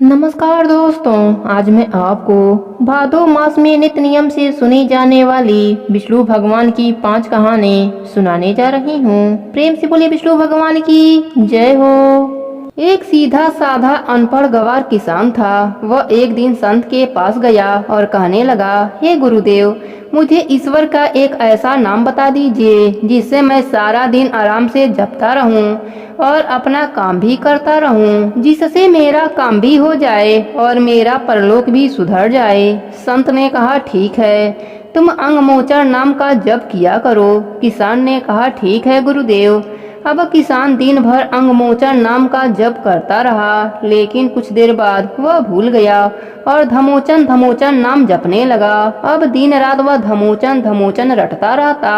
नमस्कार दोस्तों, आज मैं आपको भादो मास में नित्य नियम से सुनी जाने वाली विष्णु भगवान की 5 कहानी सुनाने जा रही हूँ। प्रेम से बोलिए विष्णु भगवान की जय हो। एक सीधा साधा अनपढ़ गवार किसान था। वह एक दिन संत के पास गया और कहने लगा, हे गुरुदेव, मुझे ईश्वर का एक ऐसा नाम बता दीजिए जिससे मैं सारा दिन आराम से जपता रहूं और अपना काम भी करता रहूं, जिससे मेरा काम भी हो जाए और मेरा परलोक भी सुधर जाए। संत ने कहा, ठीक है, तुम अंगमोचर नाम का जप किया करो। किसान ने कहा, ठीक है गुरुदेव। अब किसान दिन भर अंगमोचर नाम का जप करता रहा, लेकिन कुछ देर बाद वह भूल गया और धमोचन धमोचन नाम जपने लगा। अब दिन रात वह धमोचन धमोचन रटता रहता।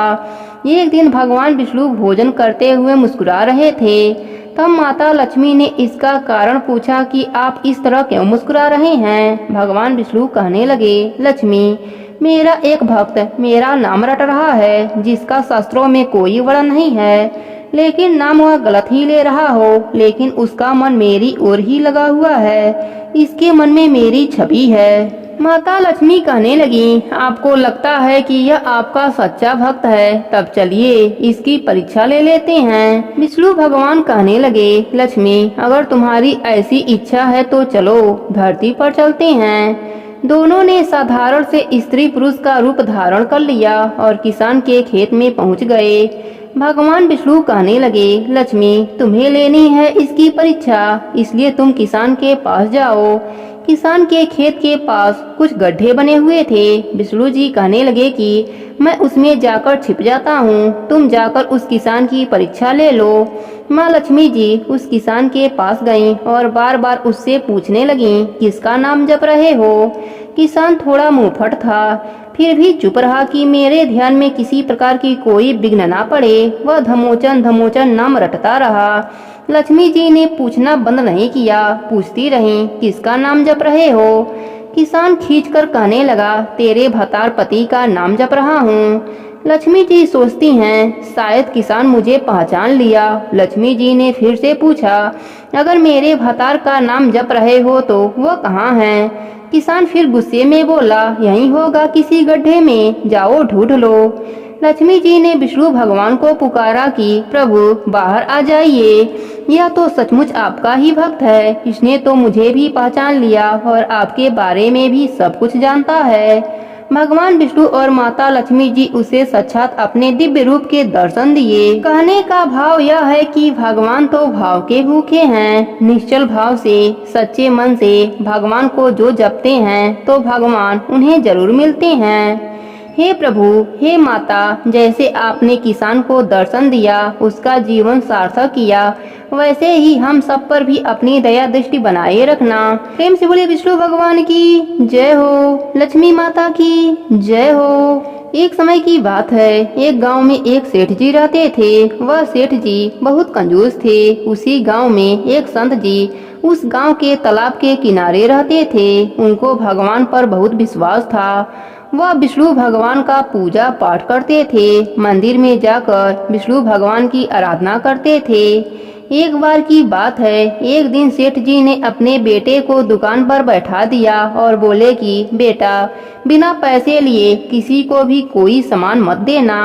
एक दिन भगवान विष्णु भोजन करते हुए मुस्कुरा रहे थे। तब माता लक्ष्मी ने इसका कारण पूछा कि आप इस तरह क्यों मुस्कुरा रहे हैं। भगवान विष्णु कहने लगे, लक्ष्मी, मेरा एक भक्त मेरा नाम रट रहा है जिसका शास्त्रों में कोई वर्णन नहीं है, लेकिन नाम वह गलत ही ले रहा हो, लेकिन उसका मन मेरी ओर ही लगा हुआ है। इसके मन में मेरी छवि है। माता लक्ष्मी कहने लगी, आपको लगता है कि यह आपका सच्चा भक्त है, तब चलिए इसकी परीक्षा ले लेते हैं। विष्णु भगवान कहने लगे, लक्ष्मी, अगर तुम्हारी ऐसी इच्छा है तो चलो धरती पर चलते हैं। दोनों ने साधारण से स्त्री पुरुष का रूप धारण कर लिया और किसान के खेत में पहुंच गए। भगवान विष्णु कहने लगे, लक्ष्मी, तुम्हें लेनी है इसकी परीक्षा, इसलिए तुम किसान के पास जाओ। किसान के खेत के पास कुछ गड्ढे बने हुए थे। विष्णु जी कहने लगे कि मैं उसमें जाकर छिप जाता हूँ, तुम जाकर उस किसान की परीक्षा ले लो। माँ लक्ष्मी जी उस किसान के पास गईं और बार बार उससे पूछने लगीं, किसका नाम जप रहे हो। किसान थोड़ा मुंहफट था, फिर भी चुप रहा कि मेरे ध्यान में किसी प्रकार की कोई विघ्न ना पड़े। वह धमोचन धमोचन नाम रटता रहा। लक्ष्मी जी ने पूछना बंद नहीं किया, पूछती रहीं, किसका नाम जप रहे हो। किसान खींचकर कहने लगा, तेरे भतार पति का नाम जप रहा हूँ। लक्ष्मी जी सोचती हैं, शायद किसान मुझे पहचान लिया। लक्ष्मी जी ने फिर से पूछा, अगर मेरे भतार का नाम जप रहे हो तो वह कहाँ हैं। किसान फिर गुस्से में बोला, यहीं होगा किसी गड्ढे में, जाओ ढूंढ लो। लक्ष्मी जी ने विष्णु भगवान को पुकारा कि प्रभु बाहर आ जाइए, यह तो सचमुच आपका ही भक्त है। इसने तो मुझे भी पहचान लिया और आपके बारे में भी सब कुछ जानता है। भगवान विष्णु और माता लक्ष्मी जी उसे साक्षात अपने दिव्य रूप के दर्शन दिए। कहने का भाव यह है कि भगवान तो भाव के भूखे हैं। निश्चल भाव से, सच्चे मन से भगवान को जो जपते हैं तो भगवान उन्हें जरूर मिलते हैं। हे प्रभु, हे माता, जैसे आपने किसान को दर्शन दिया, उसका जीवन सार्थक किया, वैसे ही हम सब पर भी अपनी दया दृष्टि बनाए रखना। प्रेम से बोले विष्णु भगवान की जय हो, लक्ष्मी माता की जय हो। एक समय की बात है, एक गांव में एक सेठ जी रहते थे। वह सेठ जी बहुत कंजूस थे। उसी गांव में एक संत जी उस गांव के तालाब के किनारे रहते थे। उनको भगवान पर बहुत विश्वास था। वह विष्णु भगवान का पूजा पाठ करते थे। मंदिर में जाकर विष्णु भगवान की आराधना करते थे। एक बार की बात है, एक दिन सेठ जी ने अपने बेटे को दुकान पर बैठा दिया और बोले कि बेटा, बिना पैसे लिए किसी को भी कोई सामान मत देना,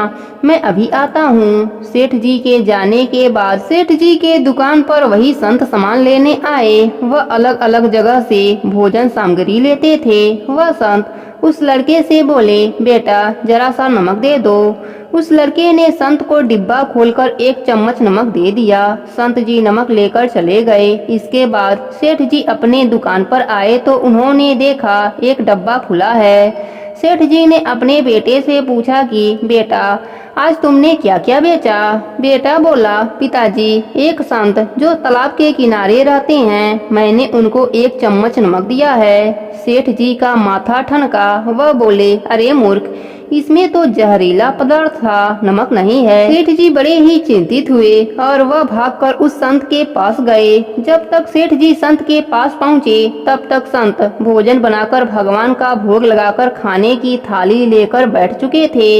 मैं अभी आता हूँ। सेठ जी के जाने के बाद सेठ जी के दुकान पर वही संत सामान लेने आए। वह अलग अलग जगह से भोजन सामग्री लेते थे। वह संत उस लड़के से बोले, बेटा जरा सा नमक दे दो। उस लड़के ने संत को डिब्बा खोलकर एक चम्मच नमक दे दिया। संत जी नमक लेकर चले गए। इसके बाद सेठ जी अपने दुकान पर आए तो उन्होंने देखा एक डब्बा खुला है। सेठ जी ने अपने बेटे से पूछा कि बेटा, आज तुमने क्या क्या बेचा। बेटा बोला, पिताजी, एक संत जो तालाब के किनारे रहते हैं, मैंने उनको एक चम्मच नमक दिया है। सेठ जी का माथा ठनका। वह बोले, अरे मूर्ख, इसमें तो जहरीला पदार्थ था, नमक नहीं है। सेठ जी बड़े ही चिंतित हुए और वह भागकर उस संत के पास गए। जब तक सेठ जी संत के पास पहुँचे तब तक संत भोजन बनाकर भगवान का भोग लगाकर खाने की थाली लेकर बैठ चुके थे।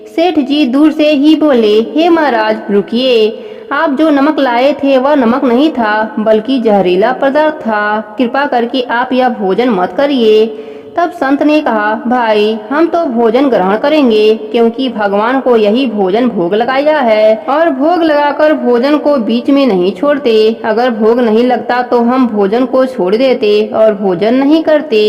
सेठ जी दूर से ही बोले, हे महाराज रुकिए, आप जो नमक लाए थे वह नमक नहीं था बल्कि जहरीला पदार्थ था। कृपा करके आप यह भोजन मत करिए। तब संत ने कहा, भाई हम तो भोजन ग्रहण करेंगे क्योंकि भगवान को यही भोजन भोग लगाया है और भोग लगाकर भोजन को बीच में नहीं छोड़ते। अगर भोग नहीं लगता तो हम भोजन को छोड़ देते और भोजन नहीं करते।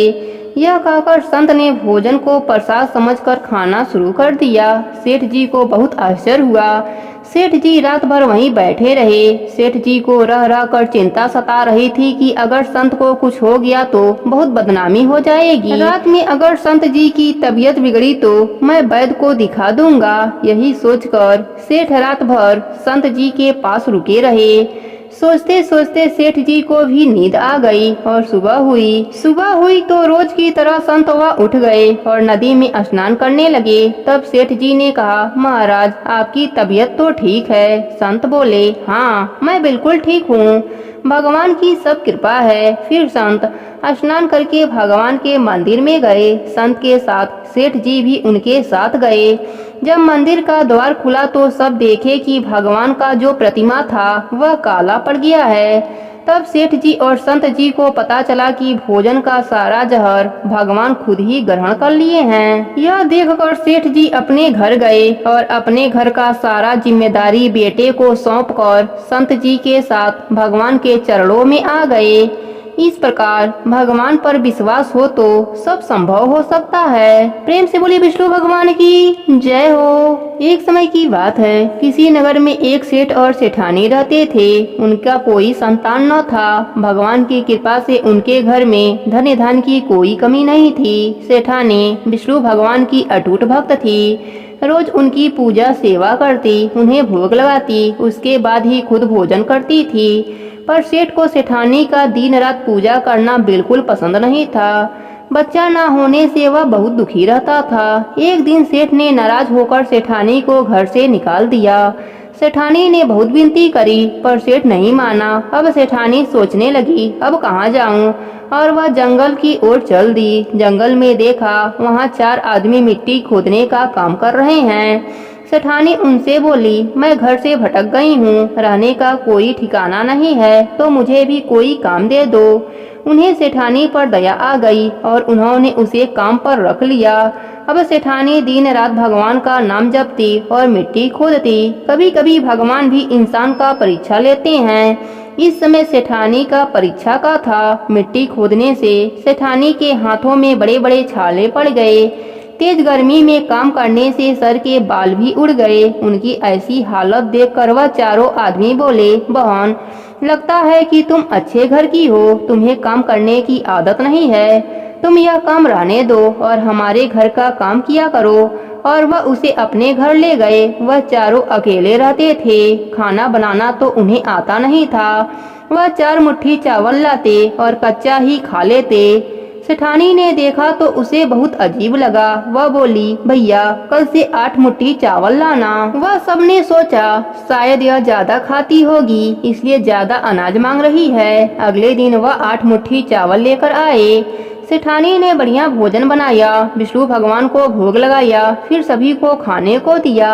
यह कहकर संत ने भोजन को प्रसाद समझकर खाना शुरू कर दिया। सेठ जी को बहुत आश्चर्य हुआ। सेठ जी रात भर वहीं बैठे रहे। सेठ जी को रह रह कर चिंता सता रही थी कि अगर संत को कुछ हो गया तो बहुत बदनामी हो जाएगी। रात में अगर संत जी की तबीयत बिगड़ी तो मैं वैद्य को दिखा दूंगा। यही सोचकर सेठ रात भर संत जी के पास रुके रहे। सोचते सोचते सेठ जी को भी नींद आ गई और सुबह हुई तो रोज की तरह संत वह उठ गए और नदी में स्नान करने लगे। तब सेठ जी ने कहा, महाराज आपकी तबीयत तो ठीक है? संत बोले, हाँ मैं बिल्कुल ठीक हूँ, भगवान की सब कृपा है। फिर संत स्नान करके भगवान के मंदिर में गए। संत के साथ सेठ जी भी उनके साथ गए। जब मंदिर का द्वार खुला तो सब देखे कि भगवान का जो प्रतिमा था वह काला पड़ गया है। तब सेठ जी और संत जी को पता चला कि भोजन का सारा जहर भगवान खुद ही ग्रहण कर लिए हैं। यह देखकर सेठ जी अपने घर गए और अपने घर का सारा जिम्मेदारी बेटे को सौंपकर संत जी के साथ भगवान के चरणों में आ गए। इस प्रकार भगवान पर विश्वास हो तो सब संभव हो सकता है। प्रेम से बोलिए विष्णु भगवान की जय हो। एक समय की बात है, किसी नगर में एक सेठ और सेठानी रहते थे। उनका कोई संतान न था। भगवान की कृपा से उनके घर में धन धान की कोई कमी नहीं थी। सेठानी विष्णु भगवान की अटूट भक्त थी। रोज उनकी पूजा सेवा करती, उन्हें भोग लगाती, उसके बाद ही खुद भोजन करती थी। पर सेठ को सेठानी का दिन रात पूजा करना बिल्कुल पसंद नहीं था। बच्चा ना होने से वह बहुत दुखी रहता था। एक दिन सेठ ने नाराज होकर सेठानी को घर से निकाल दिया। सेठानी ने बहुत विनती करी पर सेठ नहीं माना। अब सेठानी सोचने लगी, अब कहाँ जाऊं, और वह जंगल की ओर चल दी। जंगल में देखा वहाँ 4 आदमी मिट्टी खोदने का काम कर रहे हैं। सेठानी उनसे बोली, मैं घर से भटक गई हूँ, रहने का कोई ठिकाना नहीं है, तो मुझे भी कोई काम दे दो। उन्हें सेठानी पर दया आ गई और उन्होंने उसे काम पर रख लिया। अब सेठानी दिन रात भगवान का नाम जपती और मिट्टी खोदती। कभी कभी भगवान भी इंसान का परीक्षा लेते हैं। इस समय सेठानी का परीक्षा का था। मिट्टी खोदने से सेठानी के हाथों में बड़े बड़े छाले पड़ गए। तेज गर्मी में काम करने से सर के बाल भी उड़ गए। उनकी ऐसी हालत देखकर वह चारों आदमी बोले, बहन लगता है कि तुम अच्छे घर की हो, तुम्हें काम करने की आदत नहीं है। तुम यह काम रहने दो और हमारे घर का काम किया करो। और वह उसे अपने घर ले गए। वह चारों अकेले रहते थे। खाना बनाना तो उन्हें आता नहीं था। वह 4 मुट्ठी चावल लाते और कच्चा ही खा लेते। सेठानी ने देखा तो उसे बहुत अजीब लगा। वह बोली, भैया कल से 8 मुट्ठी चावल लाना। वह सबने सोचा शायद यह ज्यादा खाती होगी इसलिए ज्यादा अनाज मांग रही है। अगले दिन वह 8 मुट्ठी चावल लेकर आए। सेठानी ने बढ़िया भोजन बनाया, विष्णु भगवान को भोग लगाया, फिर सभी को खाने को दिया।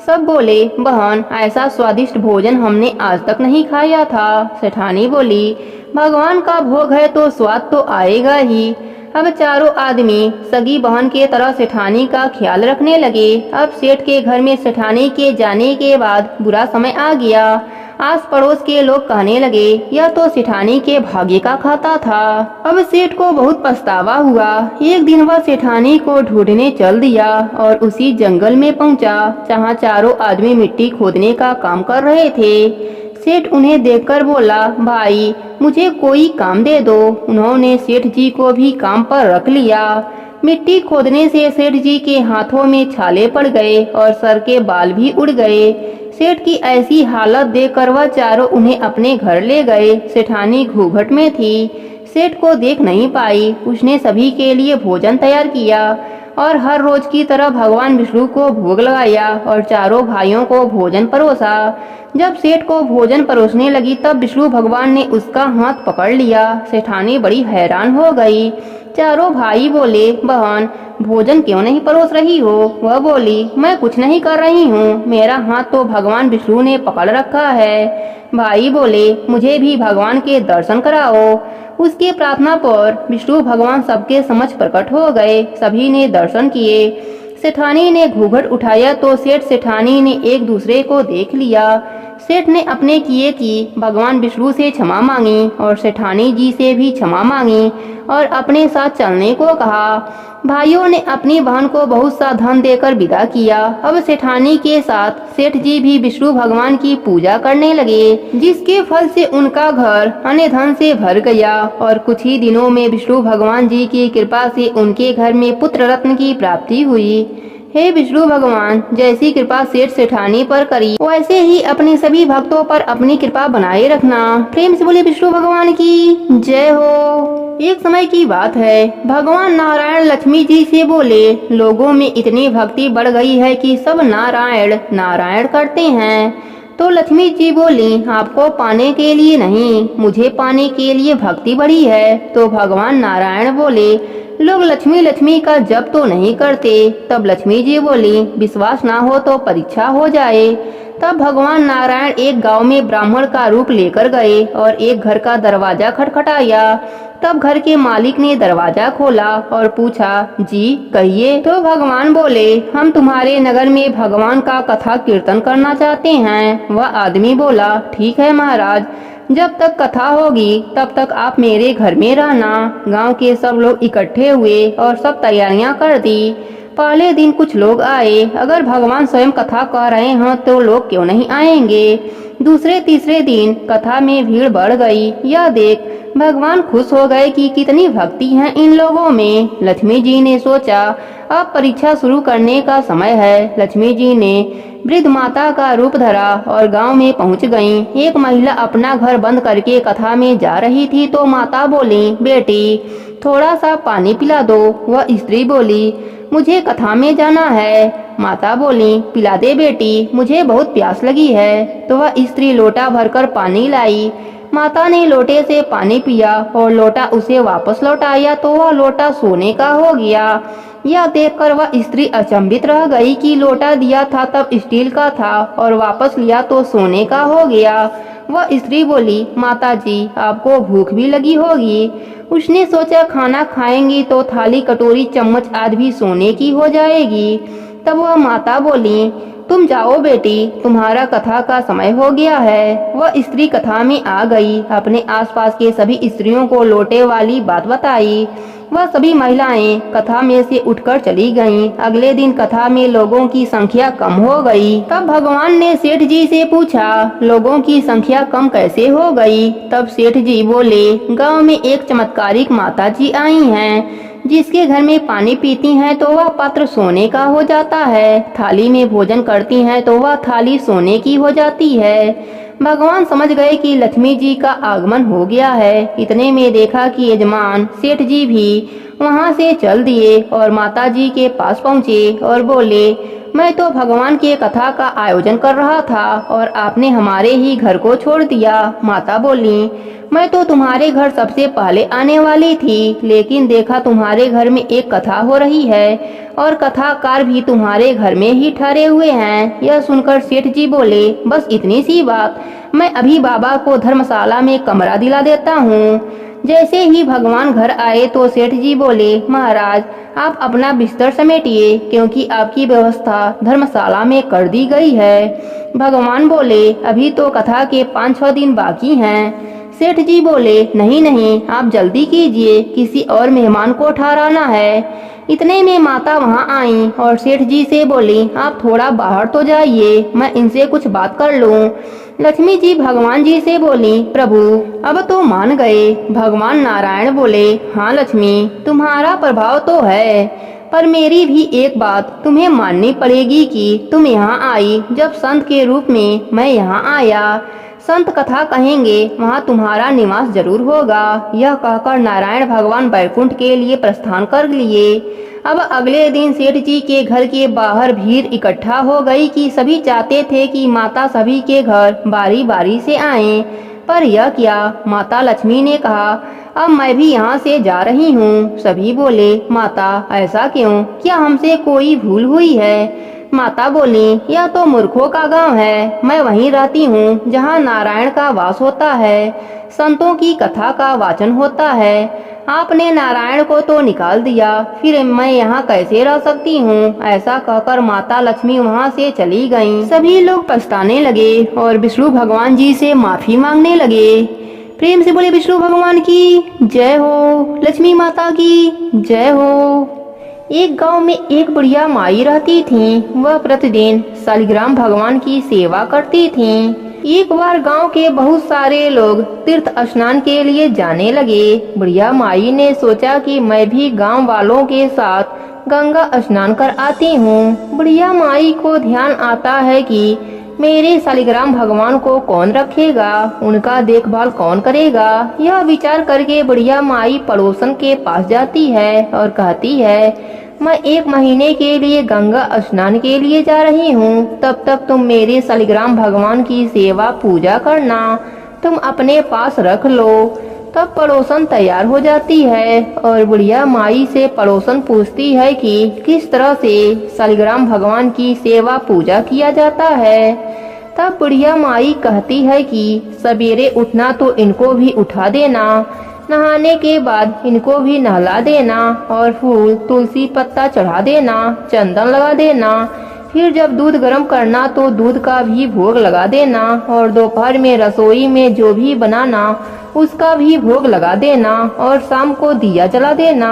सब बोले, बहन ऐसा स्वादिष्ट भोजन हमने आज तक नहीं खाया था। सेठानी बोली, भगवान का भोग है तो स्वाद तो आएगा ही। अब चारों आदमी सगी बहन के तरह सेठानी का ख्याल रखने लगे। अब सेठ के घर में सेठानी के जाने के बाद बुरा समय आ गया। आस पड़ोस के लोग कहने लगे, यह तो सेठानी के भाग्य का खाता था। अब सेठ को बहुत पछतावा हुआ। एक दिन वह सेठानी को ढूंढने चल दिया और उसी जंगल में पहुंचा जहां चारों आदमी मिट्टी खोदने का काम कर रहे थे। सेठ उन्हें देखकर बोला, भाई मुझे कोई काम दे दो। उन्होंने सेठ जी को भी काम पर रख लिया। मिट्टी खोदने से सेठ जी के हाथों में छाले पड़ गए और सर के बाल भी उड़ गए। सेठ की ऐसी हालत देखकर वह चारों उन्हें अपने घर ले गए। सेठानी घूंघट में थी, सेठ को देख नहीं पाई। उसने सभी के लिए भोजन तैयार किया। और हर रोज की तरह भगवान विष्णु को भोग लगाया और चारों भाइयों को भोजन परोसा। जब सेठ को भोजन परोसने लगी तब विष्णु भगवान ने उसका हाथ पकड़ लिया। सेठानी बड़ी हैरान हो गई। चारों भाई बोले, बहन भोजन क्यों नहीं परोस रही हो? वह बोली, मैं कुछ नहीं कर रही हूँ, मेरा हाथ तो भगवान विष्णु ने पकड़ रखा है। भाई बोले, मुझे भी भगवान के दर्शन कराओ। उसके प्रार्थना पर विष्णु भगवान सबके समक्ष प्रकट हो गए। सभी ने दर्शन किए। सेठानी ने घूंघट उठाया तो सेठ सेठानी ने एक दूसरे को देख लिया। सेठ ने अपने किए की भगवान विष्णु से क्षमा मांगी और सेठानी जी से भी क्षमा मांगी और अपने साथ चलने को कहा। भाइयों ने अपनी बहन को बहुत सा धन देकर विदा किया। अब सेठानी के साथ सेठ जी भी विष्णु भगवान की पूजा करने लगे, जिसके फल से उनका घर अन्य धन से भर गया और कुछ ही दिनों में विष्णु भगवान जी की कृपा से उनके घर में पुत्र रत्न की प्राप्ति हुई। हे विष्णु भगवान, जैसी कृपा सेठ सेठानी पर करी वैसे ही अपने सभी भक्तों पर अपनी कृपा बनाए रखना। प्रेम से बोले विष्णु भगवान की जय हो। एक समय की बात है, भगवान नारायण लक्ष्मी जी से बोले, लोगों में इतनी भक्ति बढ़ गई है कि सब नारायण नारायण करते हैं। तो लक्ष्मी जी बोली, आपको पाने के लिए नहीं, मुझे पाने के लिए भक्ति बढ़ी है। तो भगवान नारायण बोले, लोग लक्ष्मी लक्ष्मी का जप तो नहीं करते। तब लक्ष्मी जी बोली, विश्वास ना हो तो परीक्षा हो जाए। तब भगवान नारायण एक गांव में ब्राह्मण का रूप लेकर गए और एक घर का दरवाजा खटखटाया। तब घर के मालिक ने दरवाजा खोला और पूछा, जी कहिए। तो भगवान बोले, हम तुम्हारे नगर में भगवान का कथा कीर्तन करना चाहते हैं। वह आदमी बोला, ठीक है महाराज, जब तक कथा होगी तब तक आप मेरे घर में रहना। गांव के सब लोग इकट्ठे हुए और सब तैयारियां कर दी। पहले दिन कुछ लोग आए। अगर भगवान स्वयं कथा कह रहे हैं तो लोग क्यों नहीं आएंगे। दूसरे तीसरे दिन कथा में भीड़ बढ़ गई। यह देख भगवान खुश हो गए कि कितनी भक्ति है इन लोगों में। लक्ष्मी जी ने सोचा, अब परीक्षा शुरू करने का समय है। लक्ष्मी जी ने वृद्ध माता का रूप धरा और गांव में पहुंच गईं। एक महिला अपना घर बंद करके कथा में जा रही थी तो माता बोली, बेटी थोड़ा सा पानी पिला दो। वह स्त्री बोली, मुझे कथा में जाना है। माता बोली, पिला दे बेटी, मुझे बहुत प्यास लगी है। तो वह स्त्री लोटा भरकर पानी लाई। माता ने लोटे से पानी पिया और लोटा उसे वापस लौटाया तो वह लोटा सोने का हो गया। यह देखकर वह स्त्री अचंभित रह गई कि लोटा दिया था तब स्टील का था और वापस लिया तो सोने का हो गया। वह स्त्री बोली, माता जी आपको भूख भी लगी होगी। उसने सोचा खाना खाएंगी तो थाली कटोरी चम्मच आदि भी सोने की हो जाएगी। तब वह माता बोली, तुम जाओ बेटी, तुम्हारा कथा का समय हो गया है। वह स्त्री कथा में आ गई। अपने आसपास के सभी स्त्रियों को लोटे वाली बात बताई। वह सभी महिलाएं कथा में से उठकर चली गईं। अगले दिन कथा में लोगों की संख्या कम हो गई। तब भगवान ने सेठ जी से पूछा, लोगों की संख्या कम कैसे हो गई? तब सेठ जी बोले, गांव में एक चमत्कारिक माता जी आई हैं, जिसके घर में पानी पीती हैं तो वह पात्र सोने का हो जाता है। थाली में भोजन करती हैं तो वह थाली सोने की हो जाती है। भगवान समझ गए कि लक्ष्मी जी का आगमन हो गया है। इतने में देखा कि यजमान सेठ जी भी वहां से चल दिए और माता जी के पास पहुँचे और बोले, मैं तो भगवान के कथा का आयोजन कर रहा था और आपने हमारे ही घर को छोड़ दिया। माता बोली, मैं तो तुम्हारे घर सबसे पहले आने वाली थी, लेकिन देखा तुम्हारे घर में एक कथा हो रही है और कथाकार भी तुम्हारे घर में ही ठहरे हुए हैं। यह सुनकर सेठ जी बोले, बस इतनी सी बात, मैं अभी बाबा को धर्मशाला में कमरा दिला देता हूँ। जैसे ही भगवान घर आए तो सेठ जी बोले, महाराज आप अपना बिस्तर समेटिए, क्योंकि आपकी व्यवस्था धर्मशाला में कर दी गई है। भगवान बोले, अभी तो कथा के 5-6 दिन बाकी हैं। सेठ जी बोले, नहीं नहीं, आप जल्दी कीजिए, किसी और मेहमान को ठहराना है। इतने में माता वहां आई और सेठ जी से बोली, आप थोड़ा बाहर तो जाइए, मैं इनसे कुछ बात कर लूं। लक्ष्मी जी भगवान जी से बोली, प्रभु अब तो मान गए। भगवान नारायण बोले, हाँ लक्ष्मी, तुम्हारा प्रभाव तो है, पर मेरी भी एक बात तुम्हें माननी पड़ेगी कि तुम यहाँ आई जब संत के रूप में मैं यहाँ आया। संत कथा कहेंगे वहाँ तुम्हारा निवास जरूर होगा। यह कहकर नारायण भगवान बैकुंठ के लिए प्रस्थान कर लिए। अब अगले दिन सेठ जी के घर के बाहर भीड़ इकट्ठा हो गई कि सभी चाहते थे कि माता सभी के घर बारी बारी से आएं। पर यह क्या, माता लक्ष्मी ने कहा अब मैं भी यहाँ से जा रही हूँ। सभी बोले माता ऐसा क्यों, क्या हमसे कोई भूल हुई है? माता बोली यह तो मूर्खों का गांव है, मैं वहीं रहती हूँ जहाँ नारायण का वास होता है, संतों की कथा का वाचन होता है। आपने नारायण को तो निकाल दिया, फिर मैं यहाँ कैसे रह सकती हूँ? ऐसा कहकर माता लक्ष्मी वहाँ से चली गईं। सभी लोग पछताने लगे और विष्णु भगवान जी से माफी मांगने लगे। प्रेम से बोले विष्णु भगवान की जय हो, लक्ष्मी माता की जय हो। एक गांव में एक बुढ़िया माई रहती थी। वह प्रतिदिन शालिग्राम भगवान की सेवा करती थी। एक बार गांव के बहुत सारे लोग तीर्थ स्नान के लिए जाने लगे। बुढ़िया माई ने सोचा कि मैं भी गांव वालों के साथ गंगा स्नान कर आती हूँ। बुढ़िया माई को ध्यान आता है कि मेरे शालिग्राम भगवान को कौन रखेगा, उनका देखभाल कौन करेगा। यह विचार करके बुढ़िया माई पड़ोसन के पास जाती है और कहती है मैं 1 महीने के लिए गंगा स्नान के लिए जा रही हूँ, तब तक तुम मेरे शालिग्राम भगवान की सेवा पूजा करना, तुम अपने पास रख लो। तब पड़ोसन तैयार हो जाती है और बुढ़िया माई से पड़ोसन पूछती है कि किस तरह से शालिग्राम भगवान की सेवा पूजा किया जाता है। तब बुढ़िया माई कहती है कि सवेरे उठना तो इनको भी उठा देना, नहाने के बाद इनको भी नहला देना और फूल तुलसी पत्ता चढ़ा देना, चंदन लगा देना। फिर जब दूध गर्म करना तो दूध का भी भोग लगा देना और दोपहर में रसोई में जो भी बनाना उसका भी भोग लगा देना और शाम को दिया जला देना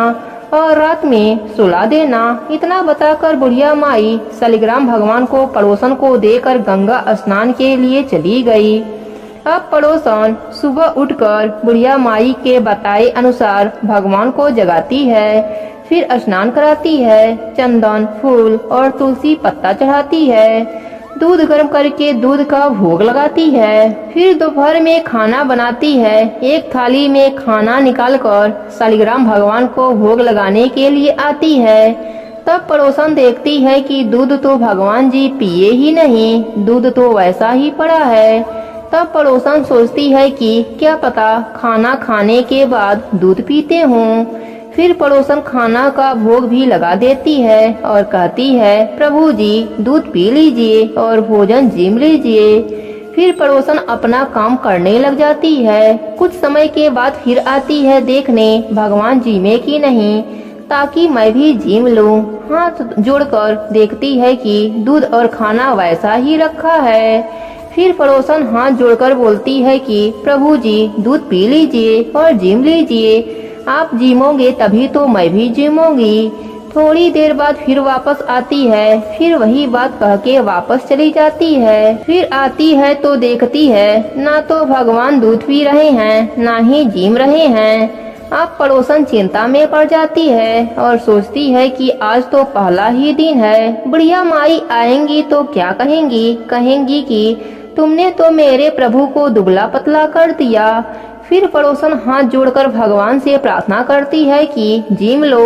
और रात में सुला देना। इतना बताकर बुढ़िया माई शालिग्राम भगवान को पड़ोसन को देकर गंगा स्नान के लिए चली गई। अब पड़ोसन सुबह उठकर बुढ़िया माई के बताए अनुसार भगवान को जगाती है, फिर स्नान कराती है, चंदन फूल और तुलसी पत्ता चढ़ाती है, दूध गर्म करके दूध का भोग लगाती है। फिर दोपहर में खाना बनाती है। एक थाली में खाना निकालकर शालिग्राम भगवान को भोग लगाने के लिए आती है। तब पड़ोसन देखती है कि दूध तो भगवान जी पिए ही नहीं, दूध तो वैसा ही पड़ा है। तब पड़ोसन सोचती है कि क्या पता खाना खाने के बाद दूध पीते हों। फिर पड़ोसन खाना का भोग भी लगा देती है और कहती है प्रभु जी दूध पी लीजिए और भोजन जीम लीजिए। फिर पड़ोसन अपना काम करने लग जाती है। कुछ समय के बाद फिर आती है देखने भगवान जीमे की नहीं, ताकि मैं भी जीम लूं। हाथ जोड़कर देखती है कि दूध और खाना वैसा ही रखा है। फिर पड़ोसन हाथ जोड़कर बोलती है कि प्रभु जी दूध पी लीजिए और जीम लीजिए, आप जीमोगे तभी तो मैं भी जीमूंगी। थोड़ी देर बाद फिर वापस आती है, फिर वही बात कह के वापस चली जाती है। फिर आती है तो देखती है ना तो भगवान दूध पी रहे हैं ना ही जीम रहे हैं। अब पड़ोसन चिंता में पड़ जाती है और सोचती है कि आज तो पहला ही दिन है, बुढ़िया माई आएंगी तो क्या कहेंगी, कहेंगी कि तुमने तो मेरे प्रभु को दुबला पतला कर दिया। फिर पड़ोसन हाथ जोड़कर भगवान से प्रार्थना करती है कि जीम लो,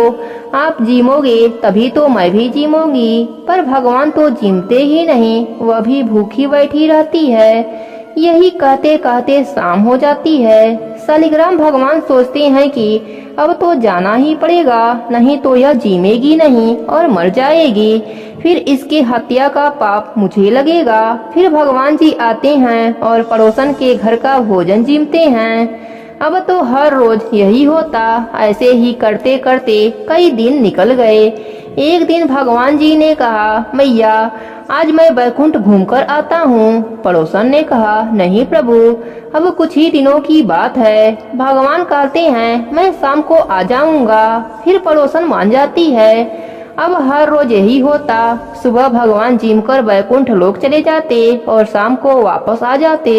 आप जीमोगे तभी तो मैं भी जीमूंगी। पर भगवान तो जीमते ही नहीं, वह भी भूखी बैठी रहती है। यही कहते कहते शाम हो जाती है। शालिग्राम भगवान सोचते हैं कि अब तो जाना ही पड़ेगा, नहीं तो यह जीमेगी नहीं और मर जाएगी, फिर इसके हत्या का पाप मुझे लगेगा। फिर भगवान जी आते हैं और पड़ोसन के घर का भोजन जीमते हैं। अब तो हर रोज यही होता। ऐसे ही करते करते कई दिन निकल गए। एक दिन भगवान जी ने कहा मैया आज मैं बैकुंठ घूमकर आता हूँ। पड़ोसन ने कहा नहीं प्रभु, अब कुछ ही दिनों की बात है। भगवान कहते हैं मैं शाम को आ जाऊंगा। फिर पड़ोसन मान जाती है। अब हर रोज यही होता। सुबह भगवान जिम कर बैकुंठ लोक चले जाते और शाम को वापस आ जाते।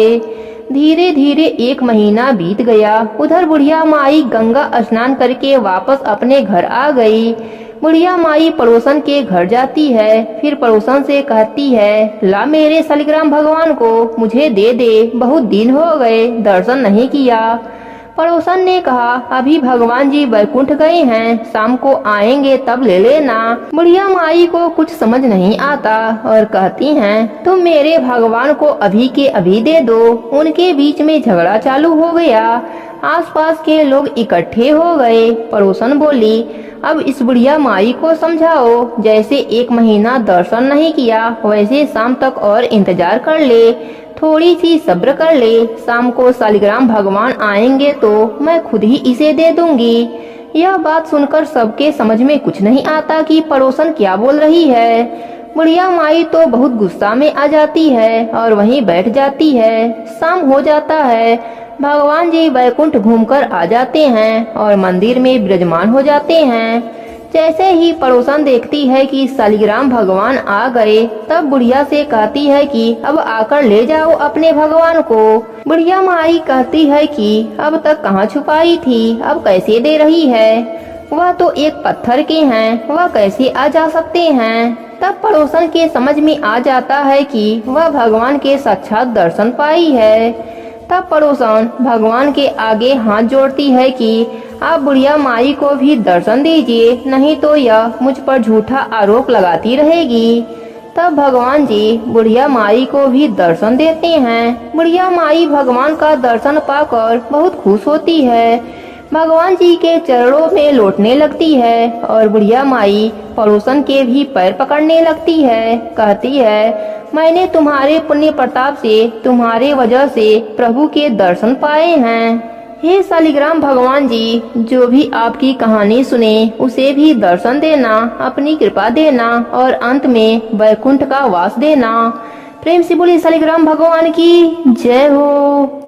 धीरे धीरे 1 महीना बीत गया। उधर बुढ़िया माई गंगा स्नान करके वापस अपने घर आ गई। बुढ़िया माई पड़ोसन के घर जाती है। फिर पड़ोसन से कहती है, ला मेरे शालिग्राम भगवान को मुझे दे दे, बहुत दिन हो गए दर्शन नहीं किया। पड़ोसन ने कहा, अभी भगवान जी बैकुंठ गए हैं, शाम को आएंगे तब ले लेना। बुढ़िया माई को कुछ समझ नहीं आता और कहती हैं, तुम मेरे भगवान को अभी के अभी दे दो। उनके बीच में झगड़ा चालू हो गया। आसपास के लोग इकट्ठे हो गए। पड़ोसन बोली, अब इस बुढ़िया माई को समझाओ, जैसे 1 महीना दर्शन नहीं किया वैसे शाम तक और इंतजार कर ले, थोड़ी सी सब्र कर ले। शाम को शालिग्राम भगवान आएंगे तो मैं खुद ही इसे दे दूंगी। यह बात सुनकर सबके समझ में कुछ नहीं आता कि पड़ोसन क्या बोल रही है। बुढ़िया माई तो बहुत गुस्सा में आ जाती है और वहीं बैठ जाती है। शाम हो जाता है। भगवान जी बैकुंठ घूमकर आ जाते हैं और मंदिर में विराजमान हो जाते हैं। जैसे ही पड़ोसन देखती है कि शालिग्राम भगवान आ गए, तब बुढ़िया से कहती है कि अब आकर ले जाओ अपने भगवान को। बुढ़िया माई कहती है कि अब तक कहाँ छुपाई थी, अब कैसे दे रही है, वह तो एक पत्थर के हैं, वह कैसे आ जा सकते हैं। तब पड़ोसन के समझ में आ जाता है कि वह भगवान के साक्षात दर्शन पाई है। तब पड़ोसन भगवान के आगे हाथ जोड़ती है कि आप बुढ़िया माई को भी दर्शन दीजिए, नहीं तो यह मुझ पर झूठा आरोप लगाती रहेगी। तब भगवान जी बुढ़िया माई को भी दर्शन देते हैं। बुढ़िया माई भगवान का दर्शन पाकर बहुत खुश होती है, भगवान जी के चरणों में लौटने लगती है और बुढ़िया माई पड़ोसन के भी पैर पकड़ने लगती है। कहती है, मैंने तुम्हारे पुण्य प्रताप से, तुम्हारे वजह से प्रभु के दर्शन पाए हैं। हे शालिग्राम भगवान जी, जो भी आपकी कहानी सुने उसे भी दर्शन देना, अपनी कृपा देना और अंत में बैकुंठ का वास देना। प्रेम से बोलिए शालिग्राम भगवान की जय हो।